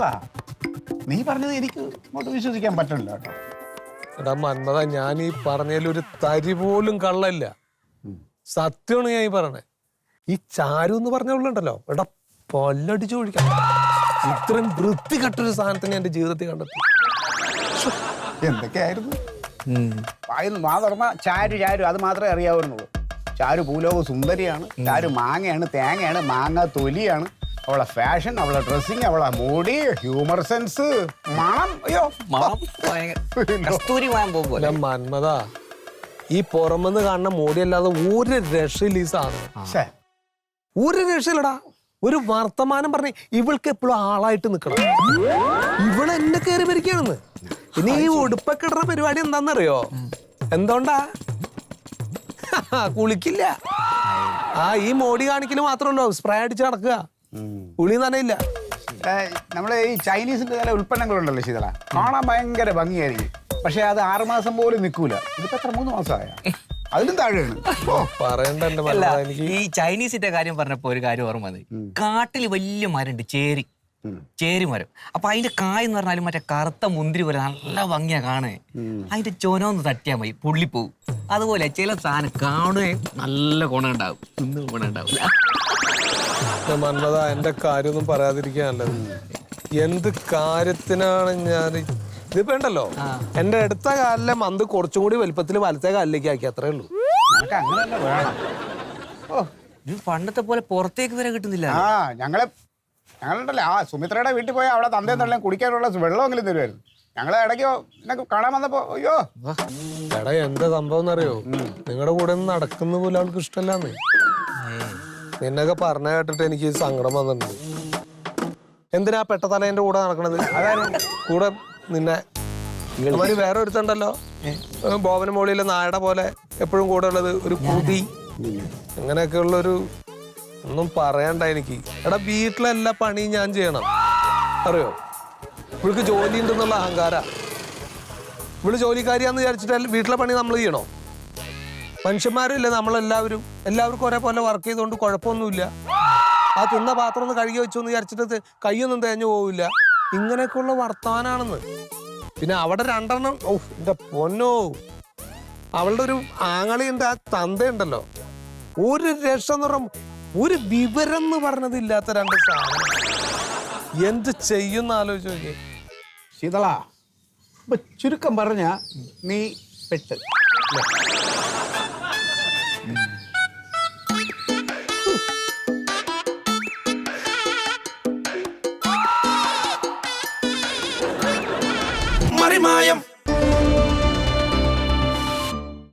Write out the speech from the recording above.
ശീതള, നീ പറഞ്ഞത് എനിക്ക് അങ്ങോട്ട് വിശ്വസിക്കാൻ പറ്റില്ല കേട്ടോ. എടാ മന്മത, ഞാൻ ഈ പറഞ്ഞതിൽ ഒരു തരി പോലും കള്ളല്ല. സത്യമാണ് ഞാൻ ഈ പറഞ്ഞത്. ഈ ചാരു എന്ന് പറഞ്ഞുള്ളണ്ടല്ലോ, എടാ പല്ലടിച്ചു ഒഴിക്കാം. ഇത്രയും വൃത്തികെട്ടൊരു സാധനത്തിന് എന്റെ ജീവിതത്തിൽ കണ്ടെത്തി. എന്തൊക്കെയായിരുന്നു വാ തുറന്ന ചാരു ചാരു അത് മാത്രമേ അറിയാവുന്നുള്ളൂ. ചാരു ഭൂലോക സുന്ദരിയാണ്, ചാരു മാങ്ങയാണ്, തേങ്ങയാണ്, മാങ്ങ തൊലിയാണ്, അവളെ ഫാഷൻ, അവളെ ഡ്രസ്സിങ്, അവളെ മുടി, ഹ്യൂമർ സെൻസ്, മണം. അയ്യോ കസ്തൂരി പോലെ മന്മത, ഈ പുറമെന്ന് കാണുന്ന മോടിയല്ലാതെ ഒരു രക്ഷയില്ല ഈ സാധനം. ഒരു രക്ഷയില്ലടാ. ഒരു വർത്തമാനം പറഞ്ഞ് ഇവൾക്ക് എപ്പോഴും ആളായിട്ട് നിൽക്കണം. ഇവള് എന്നെ കയറി ഭരിക്കുകയാണെന്ന്. ഇനി ഈ ഉടുപ്പൊക്കെ ഇടുന്ന പരിപാടി എന്താണെന്നറിയോ? എന്തുകൊണ്ടാ? കുളിക്കില്ല. ഈ മോടി കാണിക്കല് മാത്രമല്ലോ, സ്പ്രേ അടിച്ച് നടക്കുക. കുളി നനയില്ല. നമ്മളെ ഈ ചൈനീസിന്റെ ചില ഉൽപ്പന്നങ്ങളുണ്ടല്ലോ ശീതള, കാണാൻ ഭയങ്കര ഭംഗിയായിരിക്കും. പക്ഷെ അത് 6 മാസം പോലും നിൽക്കൂല. ഇതിപ്പോ എത്ര 3 മാസമായ? അതിലും താഴെയാണ്. പറയണ്ട. ഈ ചൈനീസിന്റെ കാര്യം പറഞ്ഞപ്പോ ഒരു കാര്യം ഓർമ്മ വന്നത്. കാട്ടിൽ വലിയ മരമുണ്ട്, ചേരി മരം. അപ്പൊ അതിന്റെ കായ് എന്ന് പറഞ്ഞാലും മറ്റേ കറുത്ത മുന്തിരി പോലെ നല്ല ഭംഗിയാ കാണേ. അതിന്റെ ചൊനൊന്ന് തട്ടിയാൽ മതി, പുള്ളിപ്പോവും. അതുപോലെ ചില സാധനം കാണുകയും നല്ല ഗുണമുണ്ടാവും, ഇന്നും ഗുണമുണ്ടാവില്ല. മന്മത, എന്റെ കാര്യമൊന്നും പറയാതിരിക്കാനല്ലത്. എന്ത് കാര്യത്തിനാണ് ഞാൻ ഇതിപ്പോ ഉണ്ടല്ലോ, എന്റെ അടുത്ത കാലിലെ മന്ത് കുറച്ചും കൂടി വലുപ്പത്തിൽ വലത്തെ കാലിലേക്ക് ആക്കി, അത്രേ ഉള്ളൂ. പണ്ടത്തെ പോലെ പുറത്തേക്ക് വരെ കിട്ടുന്നില്ല. ഞങ്ങളുണ്ടല്ലോ സുമിത്രയുടെ വീട്ടിൽ പോയാൽ അവിടെ തന്തയും തള്ളയും കുടിക്കാനുള്ള വെള്ളമെങ്കിലും തരുമായിരുന്നു. ഞങ്ങളെ ഇടയ്ക്കോ എന്നൊക്കെ കാണാൻ വന്നപ്പോ അയ്യോ എടാ, എന്താ സംഭവം എന്നറിയോ? നിങ്ങളുടെ കൂടെ ഒന്നും നടക്കുന്ന പോലെ അവൾക്ക് ഇഷ്ടമല്ലാന്ന്. നിന്നൊക്കെ പറഞ്ഞ കേട്ടിട്ട് എനിക്ക് സങ്കടം വന്നിട്ടുണ്ട്. എന്തിനാ പെട്ടതലേന്റെ കൂടെ നടക്കണത്? കൂടെ നിന്നെ അവര് വേറെ ഒരുത്തുണ്ടല്ലോ, ബോബന മോളിയിലെ നായയുടെ പോലെ എപ്പോഴും കൂടെ ഉള്ളത്, ഒരു കുതി, അങ്ങനെയൊക്കെ ഉള്ളൊരു ഒന്നും പറയണ്ട എനിക്ക്. എടാ, വീട്ടിലെല്ലാ പണിയും ഞാൻ ചെയ്യണം, അറിയോ? ഇവൾക്ക് ജോലി ഉണ്ടെന്നുള്ള അഹങ്കാര. ഇവള് ജോലിക്കാരിയാന്ന് വിചാരിച്ചിട്ട് വീട്ടിലെ പണി നമ്മൾ ചെയ്യണോ? മനുഷ്യന്മാരില്ലേ എല്ലാവർക്കും ഒരേപോലെ വർക്ക് ചെയ്തുകൊണ്ട് കുഴപ്പമൊന്നുമില്ല. ആ തിന്ന പാത്രം ഒന്ന് കഴുകി വെച്ചു എന്ന് വിചാരിച്ചിട്ട് കൈയൊന്നും തേഞ്ഞു പോവില്ല. ഇങ്ങനെയൊക്കെയുള്ള വർത്തമാനാണെന്ന്. പിന്നെ അവിടെ 2 എണ്ണം, എന്റെ പൊന്നോ, അവളുടെ ഒരു ആങ്ങളിന്റെ ആ തന്തയുണ്ടല്ലോ, ഒരു രക്ഷ എന്ന് പറഞ്ഞ ഒരു വിവരം എന്ന് പറഞ്ഞത് ഇല്ലാത്ത 2 സാധനം. എന്ത് ചെയ്യുന്ന ആലോചിച്ച് നോക്കിയേ ശീതള. ഇപ്പൊ ചുരുക്കം പറഞ്ഞ നീ പെട്ട്. മറിമായം.